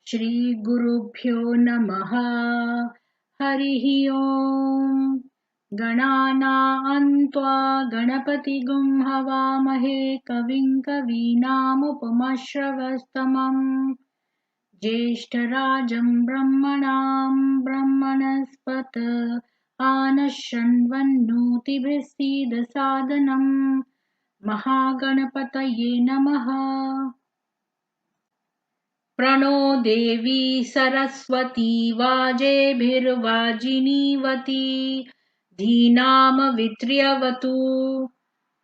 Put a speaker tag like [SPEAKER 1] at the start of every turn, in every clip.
[SPEAKER 1] श्रीगुरुभ्यो नमः। हरिः ओम्। गणानां त्वा गणपतिगुं हवामहे कविं कवीनामुपमश्रवस्तमम् ज्येष्ठराजं ब्रह्मणां ब्रह्मणस्पत आनशृण्वन्नोतिभिः सीदसादनम् महागणपतये नमः। प्रणो देवी सरस्वती वाजेभिर्वाजिनीवती धीनामवित्र्यवतु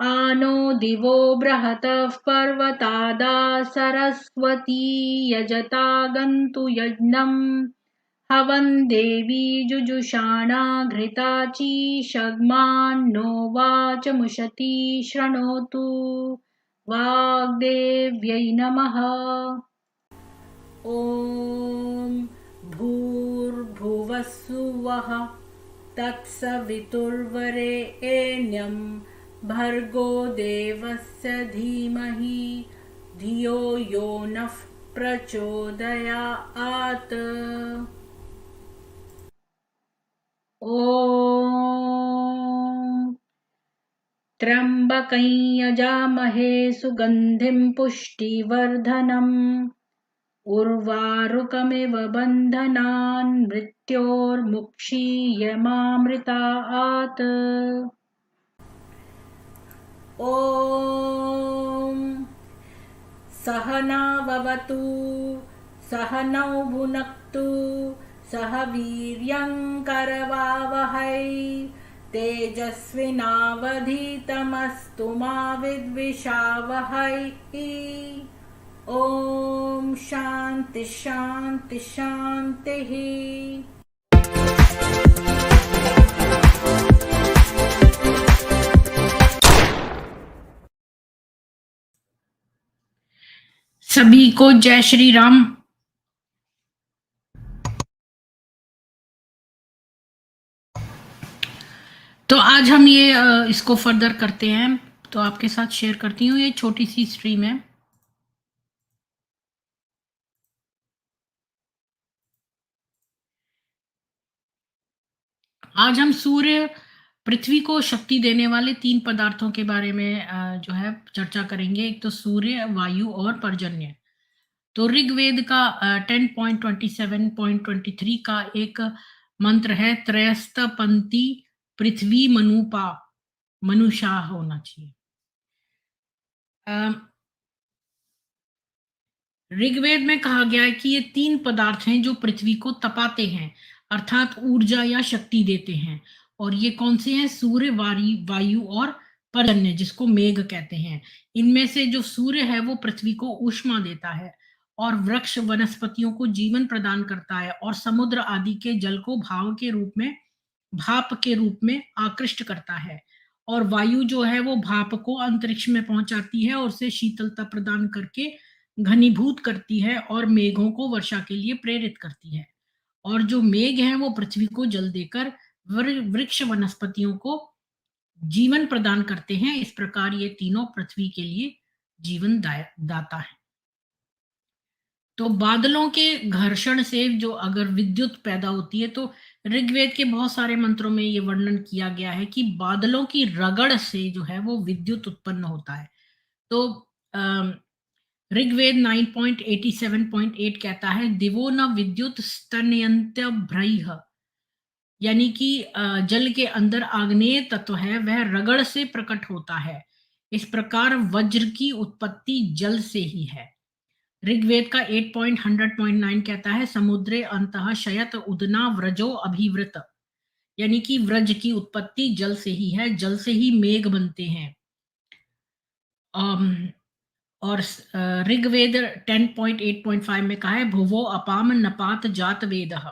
[SPEAKER 1] आनो दिवो बृहतः पर्वतादा सरस्वती यजता गन्तु यज्ञम् हवन् देवी जुजुषाणा घृताचीषग्मान्नो वाचमुशती शृणोतु वाग्देव्यै नमः। ॐ भूर्भुवस्सुवः तत्सवितुर्वरेण्यं भर्गो देवस्य धीमहि धियो यो नः प्रचोदयात्। ॐ त्र्यम्बकं यजामहे सुगन्धिं पुष्टिवर्धनम् उर्वारुकमिव बन्धनान् मृत्योर्मुक्षीयमामृतात्। ॐ सहनाववतु सहनौ भुनक्तु सह वीर्यं करवावहै तेजस्विनावधीतमस्तु मा विद्विषावहै। ओम शांति शांति शांति। सभी को जय श्री राम। तो आज हम ये इसको फर्दर करते हैं, तो आपके साथ शेयर करती हूँ। ये छोटी सी स्ट्रीम है। आज हम सूर्य पृथ्वी को शक्ति देने वाले 3 पदार्थों के बारे में जो है चर्चा करेंगे। एक तो सूर्य, वायु और पर्जन्य। तो ऋग्वेद का 10.27.23 का एक मंत्र है, त्रयस्त पंक्ति पृथ्वी मनुपा, मनुषा होना चाहिए। ऋग्वेद में कहा गया है कि ये 3 पदार्थ हैं जो पृथ्वी को तपाते हैं, अर्थात ऊर्जा या शक्ति देते हैं। और ये कौन से हैं? सूर्य, वायु और पर्जन्य, जिसको मेघ कहते हैं। इनमें से जो सूर्य है वो पृथ्वी को ऊष्मा देता है, और वृक्ष वनस्पतियों को जीवन प्रदान करता है, और समुद्र आदि के जल को भाप के रूप में आकृष्ट करता है। और वायु जो है वो भाप को अंतरिक्ष में पहुंचाती है और उसे शीतलता प्रदान करके घनीभूत करती है और मेघों को वर्षा के लिए प्रेरित करती है। और जो मेघ है वो पृथ्वी को जल देकर वृक्ष वनस्पतियों को जीवन प्रदान करते हैं। इस प्रकार ये तीनों पृथ्वी के लिए जीवन दाता है। तो बादलों के घर्षण से जो अगर विद्युत पैदा होती है, तो ऋग्वेद के बहुत सारे मंत्रों में ये वर्णन किया गया है कि बादलों की रगड़ से जो है वो विद्युत उत्पन्न होता है। तो ऋग्वेद 9.87.8 कहता है, दिवो न विद्युत स्तनयन्त्य भ्रैः, यानी कि जल के अंदर आग्नेय तत्व है वह रगड़ से प्रकट होता है। इस प्रकार वज्र की उत्पत्ति जल से ही है। ऋग्वेद का 8.100.9 कहता है, समुद्रे अंतः शयत उदना व्रजो अभिवृत, यानी कि व्रज की उत्पत्ति जल से ही है, जल से ही मेघ बनते हैं। और ऋग्वेद 10.8.5 में कहा है, भुवो अपाम नपात जात वेदः।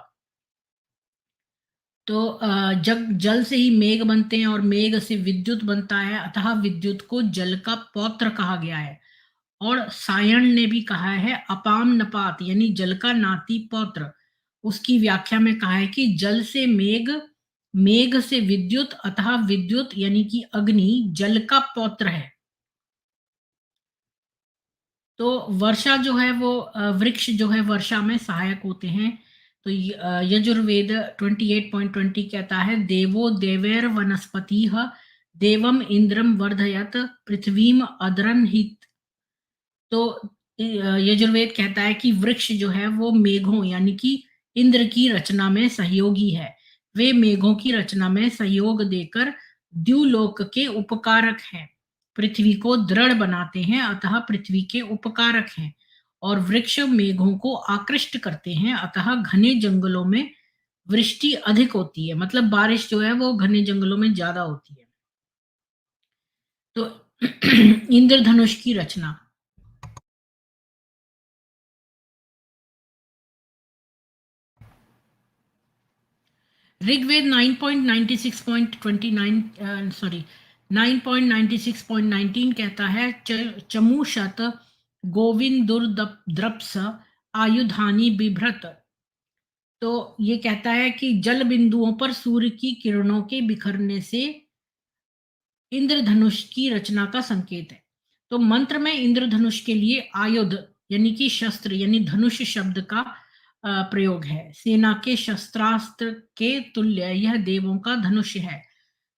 [SPEAKER 1] तो जल से ही मेघ बनते हैं और मेघ से विद्युत बनता है, अतः विद्युत को जल का पौत्र कहा गया है। और सायण ने भी कहा है, अपाम नपात, यानी जल का नाती पौत्र। उसकी व्याख्या में कहा है कि जल से मेघ, मेघ से विद्युत, अतः विद्युत यानी कि अग्नि जल का पौत्र है। तो वर्षा जो है वो वृक्ष जो है वर्षा में सहायक होते हैं। तो यजुर्वेद 28.20 कहता है, देवो देवैर वनस्पतिः देवम इंद्रम वर्धयत पृथ्वीम अदरन हित। तो यजुर्वेद कहता है कि वृक्ष जो है वो मेघों यानी कि इंद्र की रचना में सहयोगी है। वे मेघों की रचना में सहयोग देकर द्युलोक के उपकारक हैं। पृथ्वी को दृढ़ बनाते हैं, अतः पृथ्वी के उपकारक हैं। और वृक्ष मेघों को आकृष्ट करते हैं, अतः घने जंगलों में वृष्टि अधिक होती है। मतलब बारिश जो है वो घने जंगलों में ज्यादा होती है। तो इंद्रधनुष की रचना। ऋग्वेद 9.96.29 सॉरी 9.96.19 कहता है, चमूशत गोविंदुर्द्रप्स आयुधानी बिभ्रत। तो ये कहता है कि जल बिंदुओं पर सूर्य की किरणों के बिखरने से इंद्रधनुष की रचना का संकेत है। तो मंत्र में इंद्रधनुष के लिए आयुध यानी कि शस्त्र यानी धनुष शब्द का प्रयोग है। सेना के शस्त्रास्त्र के तुल्य यह देवों का धनुष है।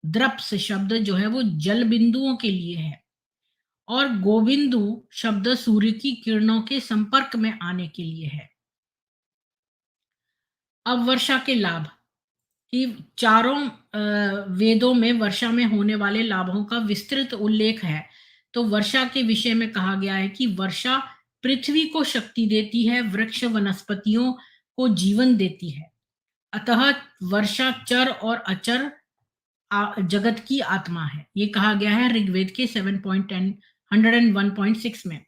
[SPEAKER 1] द्रप्स शब्द जो है वो जल बिंदुओं के लिए है। और गोविंदु शब्द सूर्य की किरणों के संपर्क में आने के लिए है। अब वर्षा के लाभ कि चारों वेदों में वर्षा में होने वाले लाभों का विस्तृत उल्लेख है। तो वर्षा के विषय में कहा गया है कि वर्षा पृथ्वी को शक्ति देती है, वृक्ष वनस्पतियों को जीवन देती है। अतः वर्षा चर और अचर जगत की आत्मा है। ये कहा गया है ऋग्वेद के 7.10 101.6 में।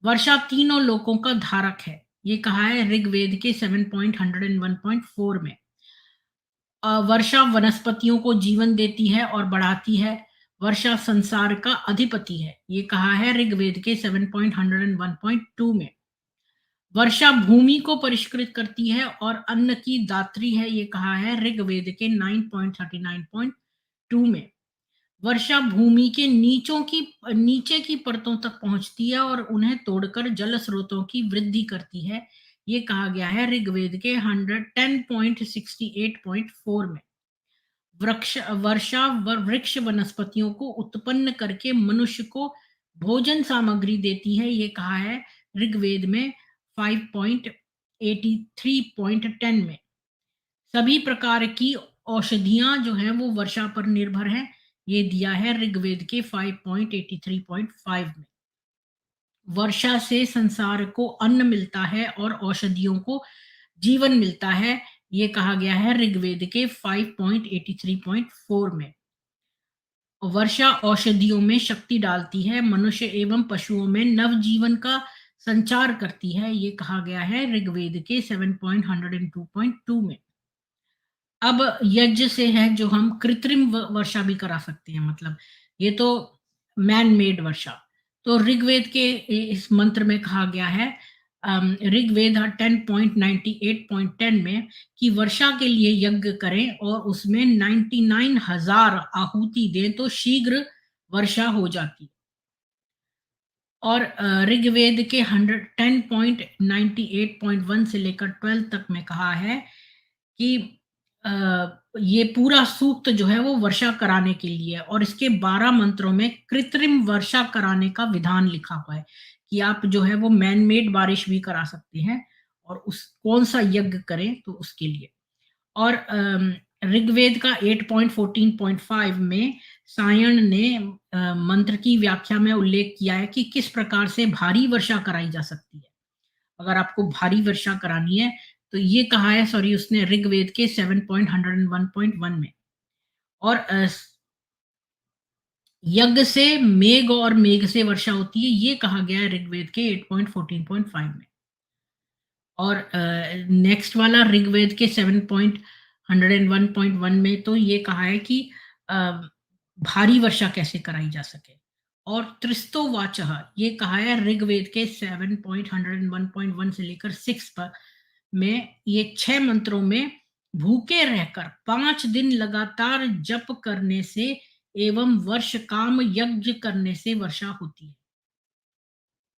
[SPEAKER 1] वर्षा तीनों लोकों का धारक है। ये कहा है ऋग्वेद के 7.101.4 में। वर्षा वनस्पतियों को जीवन देती है और बढ़ाती है। वर्षा संसार का अधिपति है। ये कहा है ऋग्वेद के 7.101.2 में। वर्षा भूमि को परिष्कृत करती है और अन्न की दात्री है। ये कहा है ऋग्वेद के 9.39.2 में। वर्षा भूमि के नीचे की परतों तक पहुंचती है और उन्हें तोड़कर जल स्रोतों की वृद्धि करती है। ये कहा गया है ऋग्वेद के 110.68.4 में। वर्षा वृक्ष वनस्पतियों को उत्पन्न करके मनुष्य को भोजन सामग्री देती है। ये कहा है ऋग्वेद में 5.83.10 में। सभी प्रकार की औषधियां जो हैं वो वर्षा पर निर्भर है। ये दिया है ऋग्वेद के 5.83.5 में। वर्षा से संसार को अन्न मिलता है और औषधियों को जीवन मिलता है। ये कहा गया है ऋग्वेद के 5.83.4 में। वर्षा औषधियों में शक्ति डालती है, मनुष्य एवं पशुओं में नवजीवन का संचार करती है। ये कहा गया है ऋग्वेद के 7.102.2 में। अब यज्ञ से है जो हम कृत्रिम वर्षा भी करा सकते हैं। मतलब ये तो मैन मेड वर्षा। तो ऋग्वेद के इस मंत्र में कहा गया है ऋग्वेद 10.98.10 में कि वर्षा के लिए यज्ञ करें और उसमें 99,000 आहुति दें तो शीघ्र वर्षा हो जाती। और ऋग्वेद के 10.98.1 से लेकर 12 तक में कहा है कि ये पूरा सूक्त जो है वो वर्षा कराने के लिए है। और इसके 12 मंत्रों में कृत्रिम वर्षा कराने का विधान लिखा हुआ है कि आप जो है वो मैन मेड बारिश भी करा सकते हैं। और उस कौन सा यज्ञ करें तो उसके लिए। और ऋग्वेद का 8.14.5 में सायण ने मंत्र की व्याख्या में उल्लेख किया है कि किस प्रकार से भारी वर्षा कराई जा सकती है। अगर आपको भारी वर्षा करानी है तो ये कहा है, सॉरी उसने ऋग्वेद के 7.101.1 में। और यज्ञ से मेघ और मेघ से वर्षा होती है। ये कहा गया है ऋग्वेद के 8.14.5 में। और नेक्स्ट वाला ऋग्वेद के 7.101.1 में तो ये कहा है कि भारी वर्षा कैसे कराई जा सके। और त्रिस्तोवाचः ये कहा है ऋग्वेद के 7.101.1 से लेकर 6 पर में। ये 6 मंत्रों में भूखे रहकर 5 दिन लगातार जप करने से एवं वर्ष काम यज्ञ करने से वर्षा होती है।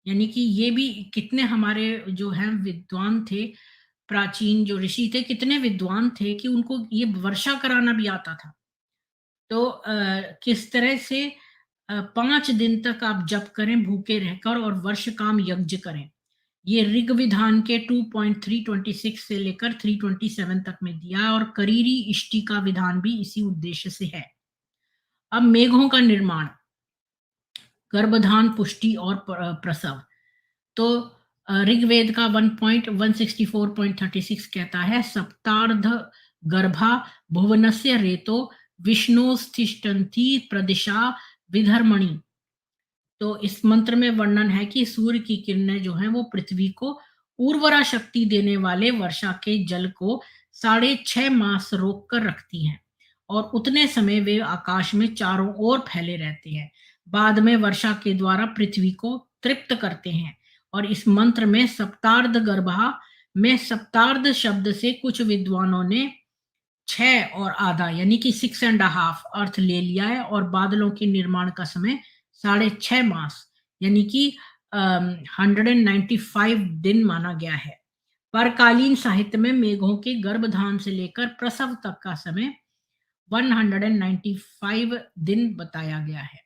[SPEAKER 1] यानी कि ये भी कितने हमारे जो हैं विद्वान थे, प्राचीन जो ऋषि थे, कितने विद्वान थे कि उनको ये वर्षा कराना भी आता था। तो किस तरह से 5 दिन तक आप जप करें भूखे रहकर और वर्ष काम यज्ञ करें। ये ऋग विधान के 2.326 से लेकर 327 तक में दिया है और करीरी इष्टि का विधान भी इसी उद्देश्य से है। अब मेघों का निर्माण, गर्भधान, पुष्टि और प्रसव। तो ऋग्वेद का 1.164.36 कहता है सप्तार्ध गर्भा भुवनस्य रेतो विष्णोस्तिष्ठन्ति प्रदिशा विधर्मणि। तो इस मंत्र में वर्णन है कि सूर्य की किरणें जो हैं वो पृथ्वी को उर्वरा शक्ति देने वाले वर्षा के जल को 6.5 मास रोक कर रखती हैं और उतने समय वे आकाश में चारों ओर फैले रहते हैं। बाद में वर्षा के द्वारा पृथ्वी को तृप्त करते हैं। और इस मंत्र में सप्तार्ध गर्भा में सप्तार्ध शब्द से कुछ विद्वानों ने 6 और आधा यानी कि 6.5 अर्थ ले लिया है और बादलों के निर्माण का समय 6.5 मास यानी कि 195 दिन माना गया है। परकालीन साहित्य में मेघों के गर्भधान से लेकर प्रसव तक का समय 195 दिन बताया गया है।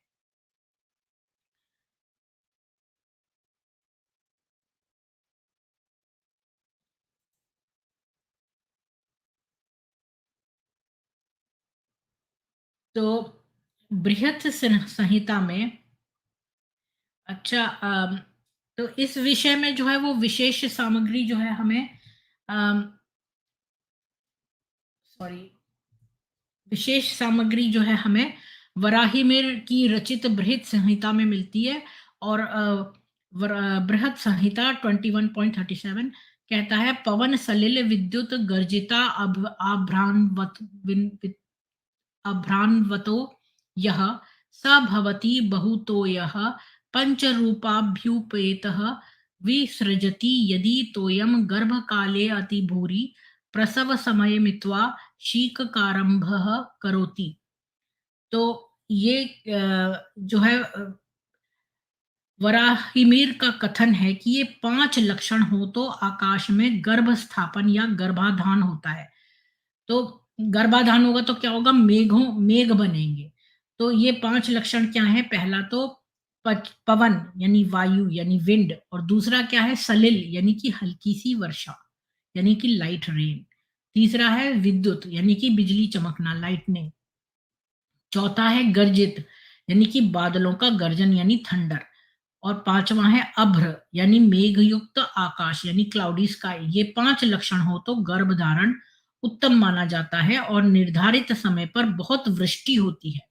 [SPEAKER 1] तो बृहत संहिता में अच्छा तो इस विषय में जो है वो विशेष सामग्री जो है हमें सॉरी विशेष सामग्री जो है हमें वराहिमिर की रचित बृहत संहिता में मिलती है और बृहत संहिता 21.37 कहता है पवन सलिल विद्युत गर्जिता अभ्रान्वतो यः स भवति बहुतो यः पंचरूपाभ्युपेतः विसृजति यदि तोयं गर्भकाले अतिभूरि प्रसव समय मित्वा शीककारंभः करोति। तो ये जो है वराहिमिर का कथन है कि ये 5 लक्षण हो तो आकाश में गर्भ स्थापन या गर्भाधान होता है। तो गर्भाधान होगा तो क्या होगा? मेघ बनेंगे। तो ये 5 लक्षण क्या है? पहला तो पवन यानी वायु यानी विंड और दूसरा क्या है? सलिल यानी कि हल्की सी वर्षा यानी कि लाइट रेन। तीसरा है विद्युत यानी कि बिजली चमकना लाइटनिंग। चौथा है गर्जित यानी कि बादलों का गर्जन यानी थंडर। और पांचवा है अभ्र यानी मेघयुक्त आकाश यानी क्लाउडी स्काई। ये 5 लक्षण हो तो गर्भधारण उत्तम माना जाता है और निर्धारित समय पर बहुत वृष्टि होती है।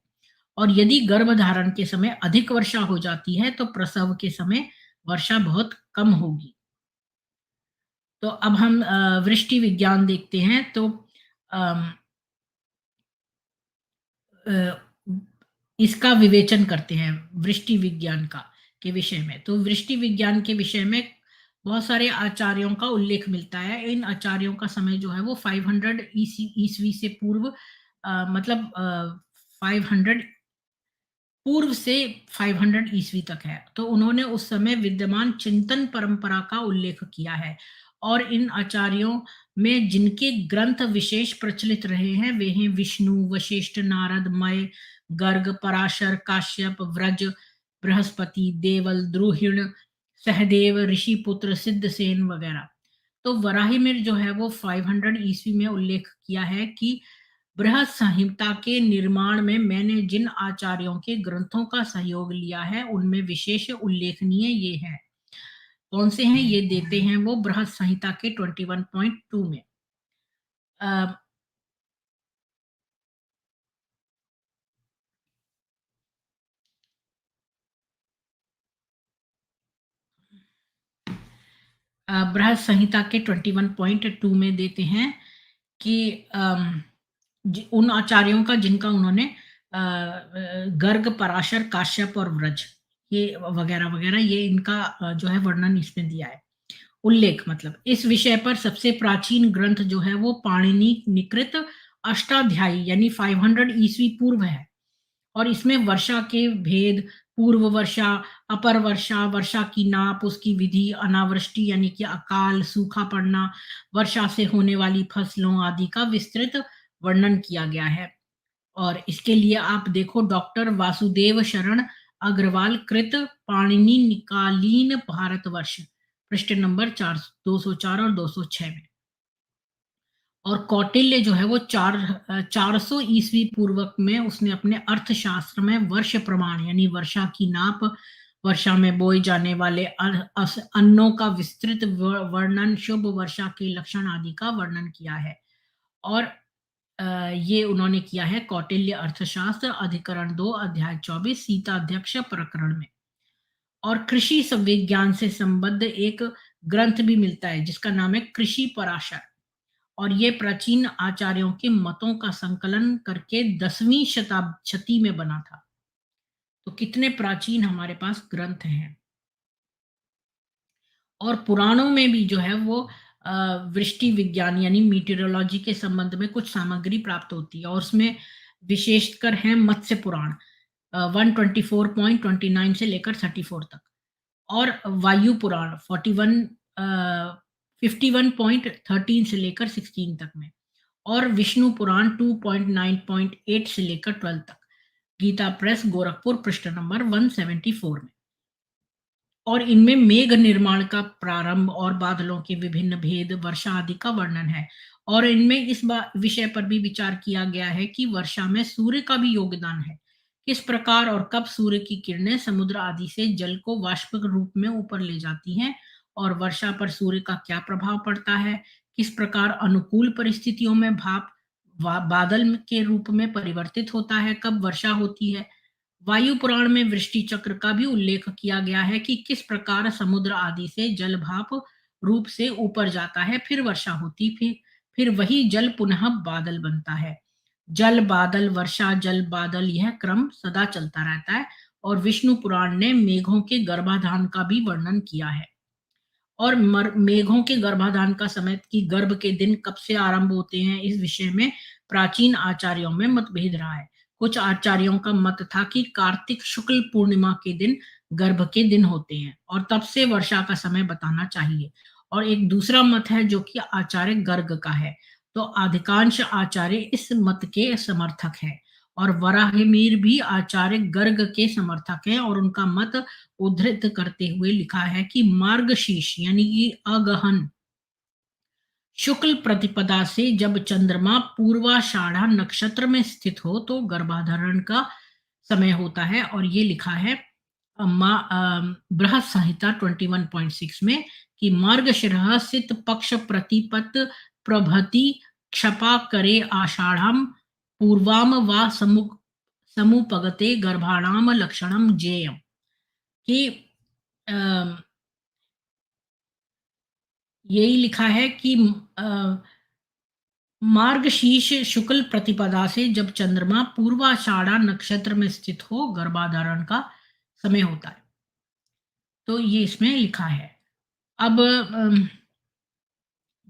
[SPEAKER 1] और यदि गर्भधारण के समय अधिक वर्षा हो जाती है तो प्रसव के समय वर्षा बहुत कम होगी। तो अब हम वृष्टि विज्ञान देखते हैं। तो अम, अ, इसका विवेचन करते हैं वृष्टि विज्ञान का के विषय में। तो वृष्टि विज्ञान के विषय में बहुत सारे आचार्यों का उल्लेख मिलता है। इन आचार्यों का समय जो है वो 500 ईस्वी से पूर्व मतलब 500 पूर्व से 500 ईस्वी तक है। तो उन्होंने उस समय विद्यमान चिंतन परंपरा का उल्लेख किया है और इन आचार्यों में जिनके ग्रंथ विशेष प्रचलित रहे हैं वे हैं विष्णु, वशिष्ठ, नारद, मय, गर्ग, पराशर, काश्यप, व्रज, बृहस्पति, देवल, द्रुहिण, सहदेव, ऋषिपुत्र, सिद्धसेन वगैरह। तो वराहिमिर जो है वो 500 ईस्वी में उल्लेख किया है कि बृहत संहिता के निर्माण में मैंने जिन आचार्यों के ग्रंथों का सहयोग लिया है उनमें विशेष उल्लेखनीय ये है। कौन से हैं? ये देते हैं वो बृहत संहिता के 21.2 में। अ, बृहत संहिता के 21.2 में देते हैं कि उन आचार्यों का जिनका उन्होंने गर्ग, पराशर, काश्यप और व्रज ये वगैरह वगैरह ये इनका जो है वर्णन इसमें दिया है। उल्लेख मतलब इस विषय पर सबसे प्राचीन ग्रंथ जो है वो पाणिनि निकृत अष्टाध्यायी यानी 500 ईस्वी पूर्व है और इसमें वर्षा के भेद, पूर्व वर्षा, अपर वर्षा, वर्षा की नाप, उसकी विधि, अनावृष्टि यानी कि अकाल, सूखा पड़ना, वर्षा से होने वाली फसलों आदि का विस्तृत वर्णन किया गया है। और इसके लिए आप देखो डॉक्टर वासुदेव शरण अग्रवाल कृत पाणिनि निकालीन भारतवर्ष, पृष्ठ नंबर 204 और 206 में। और कौटिल्य जो है वो 400 ईस्वी पूर्वक में उसने अपने अर्थशास्त्र में वर्ष प्रमाण यानी वर्षा की नाप, वर्षा में बोए जाने वाले अन्नों का विस्तृत वर्णन, शुभ वर्षा के लक्षण आदि का वर्णन किया है। और ये उन्होंने किया है कौटिल्य अर्थशास्त्र अधिकरण 2 अध्याय 24 सीता अध्यक्ष प्रकरण में। और कृषि विज्ञान से संबद्ध एक ग्रंथ भी मिलता है जिसका नाम है कृषि पराशर, और ये प्राचीन आचार्यों के मतों का संकलन करके 10वीं शती में बना था। तो कितने प्राचीन हमारे पास ग्रंथ हैं। और पुराणों में भी जो है वो वृष्टि विज्ञान यानी मीटेरोलॉजी के संबंध में कुछ सामग्री प्राप्त होती है, और उसमें विशेषकर है मत्स्य पुराण 124.29 से लेकर 34 तक, और वायु पुराण 51.13 से लेकर 16 तक में, और विष्णु पुराण 2.9.8 से लेकर 12 तक। गीता प्रेस गोरखपुर पृष्ठ नंबर 174 में। और इनमें मेघ निर्माण का प्रारंभ और बादलों के विभिन्न भेद, वर्षा आदि का वर्णन है। और इनमें इस विषय पर भी विचार किया गया है कि वर्षा में सूर्य का भी योगदान है। किस प्रकार और कब सूर्य की किरणें समुद्र आदि से जल को वाष्प रूप में ऊपर ले जाती हैं, और वर्षा पर सूर्य का क्या प्रभाव पड़ता है, किस प्रकार अनुकूल परिस्थितियों में भाप बादल के रूप में परिवर्तित होता है, कब वर्षा होती है। वायु पुराण में वृष्टि चक्र का भी उल्लेख किया गया है कि किस प्रकार समुद्र आदि से जल भाप रूप से ऊपर जाता है, फिर वर्षा होती, फिर वही जल पुनः बादल बनता है। जल बादल वर्षा जल बादल यह क्रम सदा चलता रहता है। और विष्णु पुराण ने मेघों के गर्भाधान का भी वर्णन किया है। और मेघों के गर्भाधान का समय की गर्भ के दिन कब से आरंभ होते हैं, इस विषय में प्राचीन आचार्यों में मतभेद रहा है। कुछ आचार्यों का मत था कि कार्तिक शुक्ल पूर्णिमा के दिन गर्भ के दिन होते हैं और तब से वर्षा का समय बताना चाहिए। और एक दूसरा मत है जो कि आचार्य गर्ग का है। तो अधिकांश आचार्य इस मत के समर्थक है, और वराहमिहिर भी आचार्य गर्ग के समर्थक हैं, और उनका मत उद्धृत करते हुए लिखा है कि मार्गशीर्ष यानी कि अगहन शुक्ल प्रतिपदा से जब चंद्रमा पूर्वाषाढ़ा नक्षत्र में स्थित हो तो गर्भाधारण का समय होता है। और ये लिखा है बृहत संहिता 21.6 में कि मार्गशीर्षित पक्ष प्रतिपत प्रभति क्षपा करे आषाढ़म पूर्वाम व समुपगते गर्भाणाम लक्षणम जेयम, कि यही लिखा है कि मार्गशीर्ष शुक्ल प्रतिपदा से जब चंद्रमा पूर्वाषाढ़ा नक्षत्र में स्थित हो गर्भाधारण का समय होता है। तो ये इसमें लिखा है। अब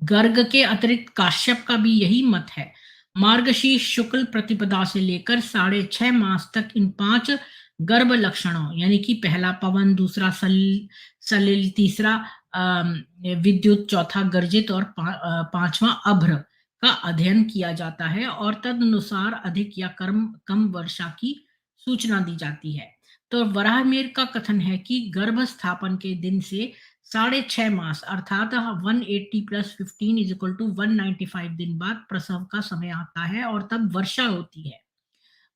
[SPEAKER 1] गर्ग के अतिरिक्त काश्यप का भी यही मत है। मार्गशीर्ष शुक्ल प्रतिपदा से लेकर 6.5 मास तक इन 5 गर्भ लक्षणों यानी कि पहला पवन, दूसरा सलिल, तीसरा विद्युत, चौथा गर्जित और पांचवा अभ्र का अध्ययन किया जाता है, और तदनुसार अधिक या कम वर्षा की सूचना दी जाती है। तो वराहमिहिर का कथन है कि गर्भ स्थापन के दिन से 6.5 मास अर्थात 180 + 15 = 195 दिन बाद प्रसव का समय आता है, और तब वर्षा होती है।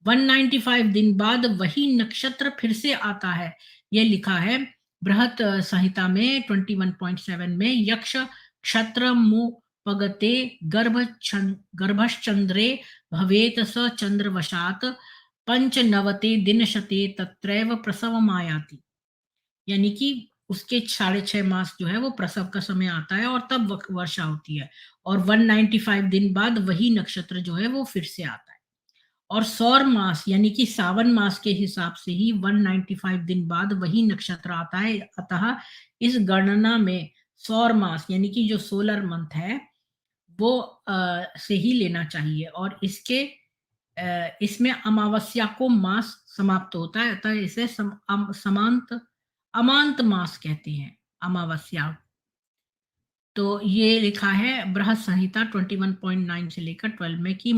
[SPEAKER 1] 195 दिन बाद वही नक्षत्र फिर से आता है। यह लिखा है बृहत संहिता में 21.7 में यक्ष क्षत्र मुपगते गर्भश्चंद्रे भवेत स चंद्रवशात पंचनवते दिनशते तत्रैव प्रसवमायाति, यानी कि उसके 6.5 मास जो है वो प्रसव का समय आता है और तब वर्षा होती है, और 195 दिन बाद वही नक्षत्र जो है वो फिर से आता है। और सौर मास यानी कि सावन मास के हिसाब से ही 195 दिन बाद वही नक्षत्र आता है। अतः इस गणना में सौर मास यानी कि जो सोलर मंथ है वो से ही लेना चाहिए। और इसके इसमें अमावस्या को मास समाप्त होता है, अतः इसे अमांत मास कहते हैं, अमावस्या। तो ये लिखा है बृहत संहिता 21.9 से लेकर 12 में कि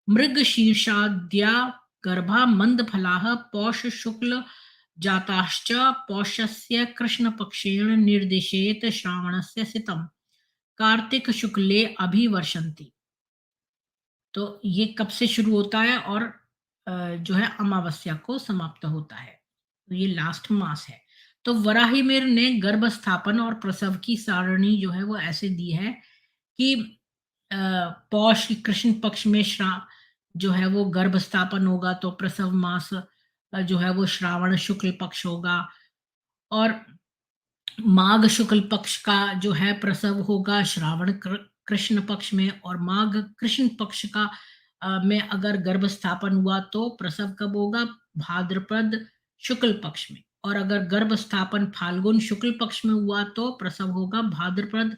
[SPEAKER 1] मृग शीर्षाद्या गर्भा मंद फलाह पौष शुक्ल जाताश्च पौषस्य कृष्ण पक्षेण निर्दिशेत श्रावणस्य सितम कार्तिक शुक्ले अभिवर्षन्ति। तो ये कब से शुरू होता है और जो है अमावस्या को समाप्त होता है। तो ये लास्ट मास है। तो वराहिमिर ने गर्भ स्थापन और प्रसव की सारणी जो है वो ऐसे दी है कि पौष कृष्ण पक्ष में जो है वो गर्भ स्थापन होगा, तो प्रसव मास जो है वो श्रावण शुक्ल पक्ष होगा, और माघ शुक्ल पक्ष का जो है प्रसव होगा श्रावण कृष्ण पक्ष में, और माघ कृष्ण पक्ष का में अगर गर्भ स्थापन हुआ तो प्रसव कब होगा, भाद्रपद शुक्ल पक्ष में, और अगर गर्भ स्थापन फाल्गुन शुक्ल पक्ष में हुआ तो प्रसव होगा भाद्रपद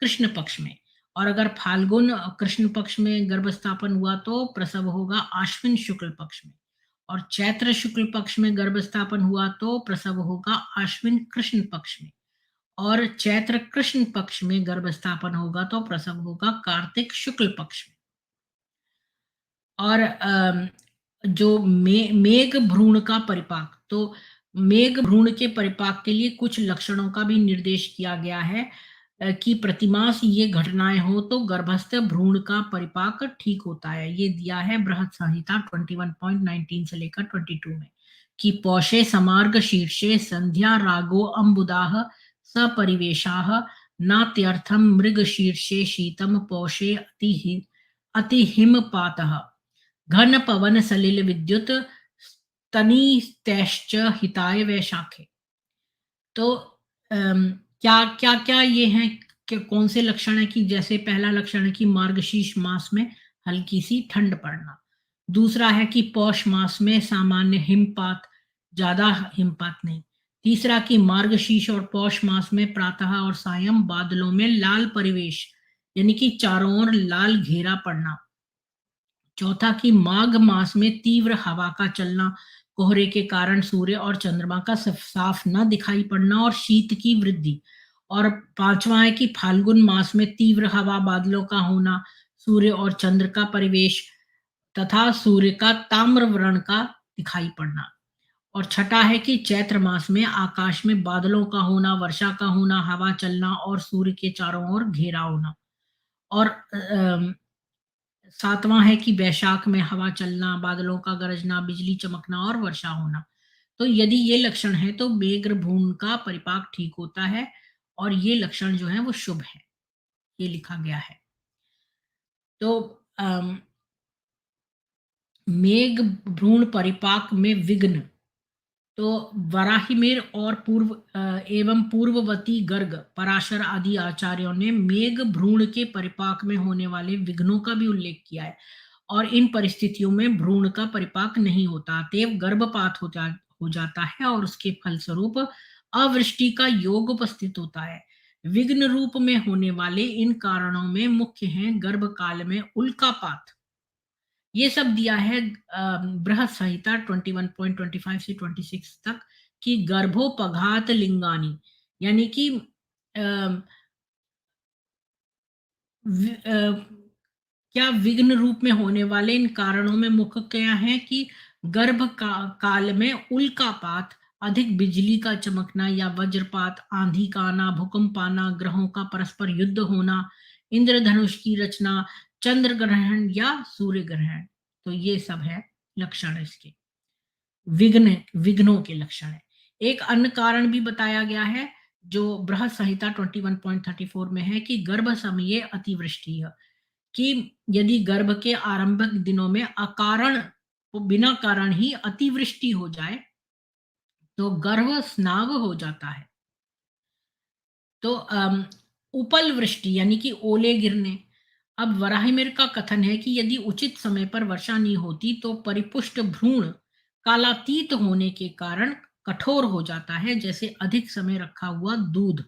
[SPEAKER 1] कृष्ण पक्ष में, और अगर फाल्गुन कृष्ण पक्ष में गर्भ स्थापन हुआ तो प्रसव होगा आश्विन शुक्ल पक्ष में, और चैत्र शुक्ल पक्ष में गर्भ स्थापन हुआ तो प्रसव होगा आश्विन कृष्ण पक्ष में, और चैत्र कृष्ण पक्ष में गर्भ स्थापन होगा तो प्रसव होगा कार्तिक शुक्ल पक्ष में। और जो मेघ भ्रूण का परिपाक, तो मेघ भ्रूण के परिपाक के लिए कुछ लक्षणों का भी निर्देश किया गया है कि प्रतिमास ये घटनाएं हो तो गर्भस्थ भ्रूण का परिपाक ठीक होता है। ये दिया है बृहत संहिता 21.19 से लेकर 22 में कि पौषे समार्ग शीर्षे संध्या रागो अम्बुदाह सपरिवेशाः नात्यर्थम मृग शीर्षे शीतम पौषे अति हिमपातः घन पवन सलिल विद्युत तनिस्तैश्च हिताय वैशाखे। तो क्या क्या क्या ये हैं कि कौन से लक्षण है कि जैसे पहला लक्षण है कि मार्गशीर्ष मास में हल्की सी ठंड पड़ना, दूसरा है कि पौष मास में सामान्य हिमपात, ज्यादा हिमपात नहीं, तीसरा कि मार्गशीर्ष और पौष मास में प्रातः और सायं बादलों में लाल परिवेश यानी कि चारों ओर लाल घेरा पड़ना, चौथा कि माघ मास में तीव्र हवा का चलना, कोहरे के कारण सूर्य और चंद्रमा का साफ न दिखाई पड़ना और शीत की वृद्धि, और पांचवा है कि फाल्गुन मास में तीव्र हवा बादलों का होना, सूर्य और चंद्र का परिवेश तथा सूर्य का ताम्र वर्ण का दिखाई पड़ना, और छठा है कि चैत्र मास में आकाश में बादलों का होना, वर्षा का होना, हवा चलना और सूर्य के चारों ओर घेरा होना, और सातवां है कि वैशाख में हवा चलना, बादलों का गरजना, बिजली चमकना और वर्षा होना। तो यदि ये लक्षण है तो मेघ भ्रूण का परिपाक ठीक होता है और ये लक्षण जो है वो शुभ है, ये लिखा गया है। तो मेघ भ्रूण परिपाक में विघ्न, तो वराहिमिर और एवं पूर्ववती गर्ग, पराशर आदि आचार्यों ने मेघ भ्रूण के परिपाक में होने वाले विघ्नों का भी उल्लेख किया है, और इन परिस्थितियों में भ्रूण का परिपाक नहीं होता, अतएव गर्भपात हो जाता है और उसके फलस्वरूप अवृष्टि का योग उपस्थित होता है। विघ्न रूप में होने वाले इन कारणों में मुख्य हैं गर्भकाल में उल्कापात, ये सब दिया है बृहत संहिता 21.25 से 26 तक कि गर्भोपघात लिंगानी, यानी कि क्या विघ्न रूप में होने वाले इन कारणों में मुख्य क्या है कि काल में उल्कापात, अधिक बिजली का चमकना या वज्रपात, आंधी का आना, भूकंप आना, ग्रहों का परस्पर युद्ध होना, इंद्रधनुष की रचना, चंद्र ग्रहण या सूर्य ग्रहण। तो ये सब है लक्षण इसके, विघ्नों के लक्षण है। एक अन्य कारण भी बताया गया है जो बृहत संहिता 21.34 में है कि गर्भ समये अतिवृष्टि है, कि यदि गर्भ के आरंभिक दिनों में अकारण, बिना कारण ही अतिवृष्टि हो जाए तो गर्भ स्नाव हो जाता है। तो उपल वृष्टि यानी कि ओले गिरने। अब वराहिमिर का कथन है कि यदि उचित समय पर वर्षा नहीं होती तो परिपुष्ट भ्रूण कालातीत होने के कारण कठोर हो जाता है, जैसे अधिक समय रखा हुआ दूध।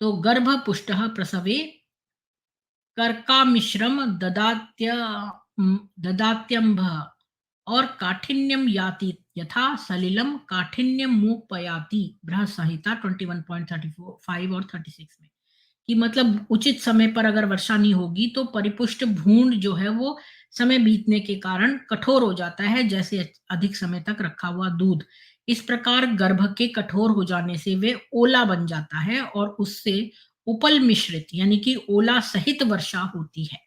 [SPEAKER 1] तो गर्भ पुष्ट प्रसवे कर्का मिश्रम ददात्यम्भ और काठिन्यम याति यथा सलिलम काठिन्यम मुपयाति, बृहत संहिता 21.34 और 36 में। कि मतलब उचित समय पर अगर वर्षा नहीं होगी तो परिपुष्ट भ्रूण जो है वो समय बीतने के कारण कठोर हो जाता है, जैसे अधिक समय तक रखा हुआ दूध। इस प्रकार गर्भ के कठोर हो जाने से वे ओला बन जाता है और उससे उपल मिश्रित यानी कि ओला सहित वर्षा होती है।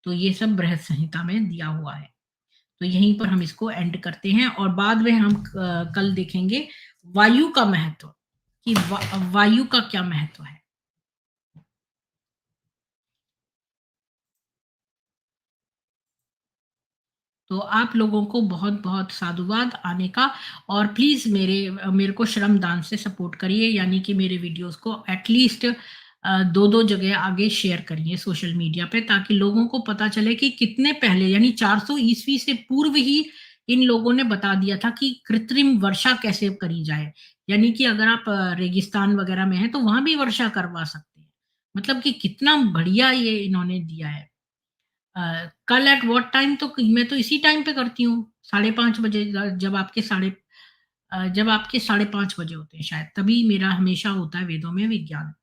[SPEAKER 1] तो ये सब बृहत संहिता में दिया हुआ है। तो यहीं पर हम इसको एंड करते हैं और बाद में हम कल देखेंगे वायु का महत्व, कि वायु का क्या महत्व है। तो आप लोगों को बहुत-बहुत साधुवाद आने का, और प्लीज़ मेरे को श्रमदान से सपोर्ट करिए, यानी कि मेरे वीडियोज़ को एटलीस्ट 2-2 जगह आगे शेयर करिए सोशल मीडिया पे, ताकि लोगों को पता चले कि कितने पहले यानी 400 ईस्वी से पूर्व ही इन लोगों ने बता दिया था कि कृत्रिम वर्षा कैसे करी जाए। यानी कि अगर आप रेगिस्तान वगैरह में हैं तो वहाँ भी वर्षा करवा सकते हैं। मतलब कि कितना बढ़िया ये इन्होंने दिया है। कल एट व्हाट टाइम, तो मैं तो इसी टाइम पे करती हूँ, 5:30 बजे, जब आपके 5:30 बजे होते हैं शायद, तभी मेरा हमेशा होता है वेदों में विज्ञान।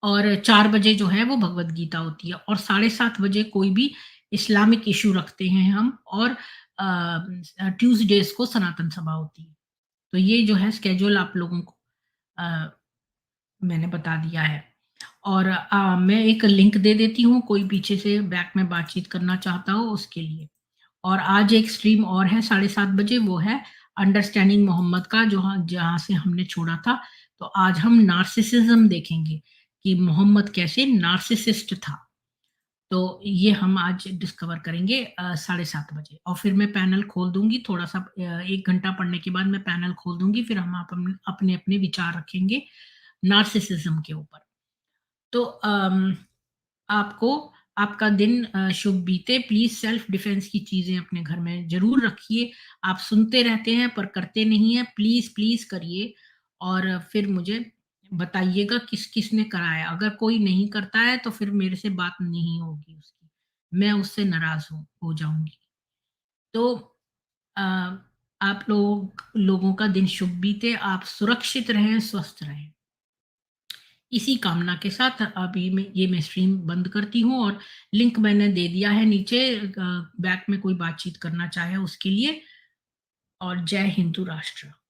[SPEAKER 1] और 4 बजे जो है वो भगवद गीता होती है, और 7:30 बजे कोई भी इस्लामिक इश्यू रखते हैं हम, और ट्यूज़डेज़ को सनातन सभा होती है। तो ये जो है स्केड्यूल आप लोगों को अ, मैंने बता दिया है। और मैं एक लिंक दे देती हूँ, कोई पीछे से बैक में बातचीत करना चाहता हो उसके लिए। और आज एक स्ट्रीम और है 7:30 बजे, वो है अंडरस्टैंडिंग मोहम्मद का, जो जहाँ से हमने छोड़ा था। तो आज हम नार्सिसिज़्म देखेंगे कि मोहम्मद कैसे नार्सिसिस्ट था। तो ये हम आज डिस्कवर करेंगे 7:30 बजे, और फिर मैं पैनल खोल दूँगी थोड़ा-सा, 1 घंटा पढ़ने के बाद मैं पैनल खोल दूँगी, फिर हम अपने-अपने विचार रखेंगे नार्सिसिज़्म के ऊपर। तो आपको आपका दिन शुभ बीते। प्लीज़ सेल्फ डिफेंस की चीज़ें अपने घर में ज़रूर रखिए। आप सुनते रहते हैं पर करते नहीं हैं। प्लीज़, प्लीज़ करिए, और फिर मुझे बताइएगा किस-किस ने कराया। अगर कोई नहीं करता है तो फिर मेरे से बात नहीं होगी उसकी। मैं उससे नाराज़ हो जाऊँगी। तो अ, आप लोगों का दिन शुभ बीते। आप सुरक्षित रहें, स्वस्थ रहें। इसी कामना के साथ अभी मैं स्ट्रीम बंद करती हूँ, और लिंक मैंने दे दिया है नीचे, बैक में कोई बातचीत करना चाहे उसके लिए। और जय हिंदू राष्ट्र।